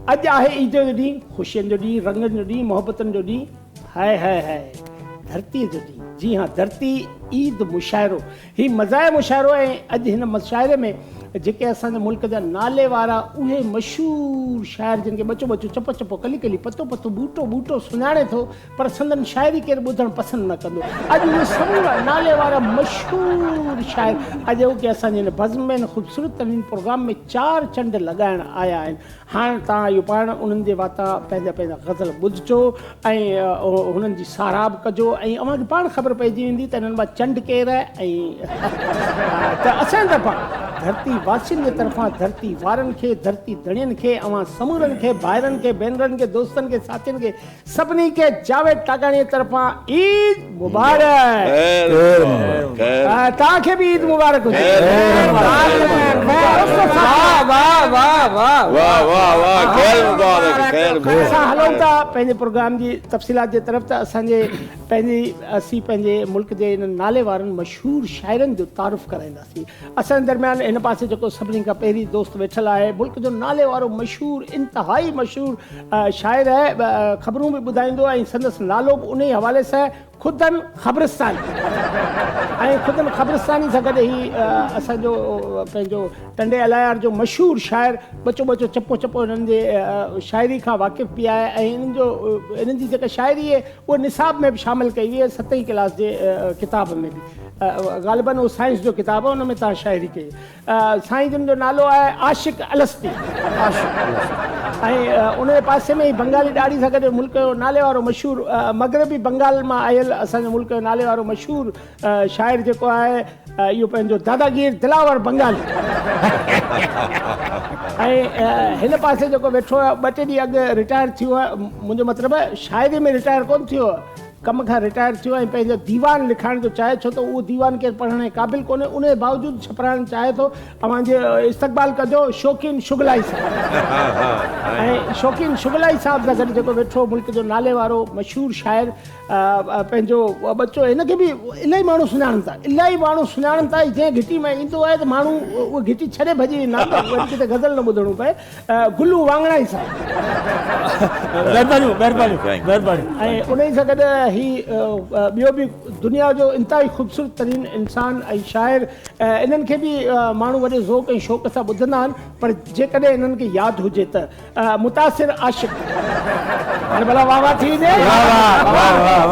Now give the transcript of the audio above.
अॼु आहे ईद जो ॾींहुं, ख़ुशियुनि जो ॾींहुं, रंगनि जो ॾींहुं, मोहबतनि जो ॾींहुं। हाय धरतीअ जो ॾींहुं। जी हाँ, धरती ईद मुशाइरो, ही मज़ाए मुशाइरो। ऐं अॼु हिन मुशाइरे में जेके असांजे मुल्क जा नाले वारा उहे मशहूरु शाइर जिन खे बचो बचो, चपो चपो, कली कली, पतो पतो, बूटो बूटो सुञाणे थो, पर संदन शाइरी केरु ॿुधणु पसंदि न कंदो। अॼु उहे समूरा नाले वारा मशहूरु शाइर अॼु के असांजे हिन बज़्म में, ख़ूबसूरत तरीन प्रोग्राम में 4 चंड लॻाइण आया आहिनि। हाणे तव्हां इहो पाण उन्हनि जे वाता पंहिंजा पंहिंजा गज़ल ॿुधिजो ऐं हुननि जी साराब कजो ऐं अव्हांखे पाण ख़बर पइजी वेंदी त हिननि मां चंड केरु आहे। ऐं त असांजे तरफ़ां धरती वासियुनि जे तरफ़ां, धरती वारनि खे, धरती धणियुनि खे, अवां समूरनि खे, भाइरनि खे, भेनरनि खे, दोस्तनि खे, साथियुनि खे, सभिनी खे जावेद टाकाणी जे तरफ़ां ईद मुबारक। तव्हांखे बि ईद मुबारक हुजे। असां हलूं था पंहिंजे प्रोग्राम जी तफ़सीलात जे तरफ़। त असीं पंहिंजे मुल्क जे हिन नाले वारनि मशहूरु शाइरनि जो तारुफ़ कराईंदासीं। असांजे दरमियान हिन पासे जेको सभिनी खां पहिरीं दोस्त वेठल आहे, मुल्क जो नाले वारो मशहूरु, इंतिहाई मशहूरु शाइर आहे। ख़बरूं बि ॿुधाईंदो ऐं संदसि नालो बि उन हवाले सां ख़ुदनि ख़बरस्तानी। ऐं ख़ुदनि ख़बरस्तानी सां गॾु ई असांजो पंहिंजो टंडे अलायार जो मशहूरु शाइर बचो बचो, चपो चपो हिननि जे शाइरी खां वाक़िफ़ बि आहे। ऐं हिननि जी जेका शाइरी आहे उहा निसाब में बि शामिलु कई वई आहे, 7वीं क्लास जे किताब में बि। ग़ालिबन उहो साइंस जो किताबु आहे, हुन में तव्हां शाइरी कई। साईं जिन जो नालो आहे आशिक़ अलस्ती। ऐं उन जे पासे में ई बंगाली ॾाढ़ी सां गॾु मुल्क जो नाले वारो मशहूरु, मग़रबी बंगाल मां आयल असांजे मुल्क जो नाले वारो मशहूरु शाइर जेको आहे, इहो पंहिंजो दादागीर दिलावर बंगाली। ऐं हिन पासे जेको वेठो आहे 2 ॾींहं अॻु रिटायर थियो आहे। मुंहिंजो मतिलबु आहे शाइरी में रिटायर कोन थियो आहे, कम खां रिटायर थियो ऐं पंहिंजो दीवान लिखाइण जो चाहे, छो त उहो दीवान केरु पढ़ण जे क़ाबिल कोन्हे, उन जे बावजूदि छपराइण चाहे थो। अव्हांजे इस्तक़बाल कजो शौक़ीन शुगलाई साहब। ऐं शौक़ीन शुगलाई साहब सां गॾु जेको वेठो मुल्क जो नाले वारो मशहूरु शाइर पंहिंजो बचो, हिनखे बि इलाही माण्हू सुञाणनि था, इलाही माण्हू सुञाणनि था। जंहिं घिटी में ईंदो आहे त माण्हू उहा घिटी छॾे भॼी वेंदा आहिनि, वरी किथे गज़ल न ॿुधणो पए। गुल्लू वांगणाई साहब, ऐं उन सां गॾु ही ॿियो बि दुनिया जो इंतिहाई ख़ूबसूरत तरीन इंसान ऐं शाइर। इन्हनि खे बि माण्हू वॾे ज़ौक़ ऐं शौक़ सां ॿुधंदा आहिनि, पर जेकॾहिं इन्हनि खे यादि हुजे त मुतासिर आशिक़। हाणे भला वाह वाह थी वञे।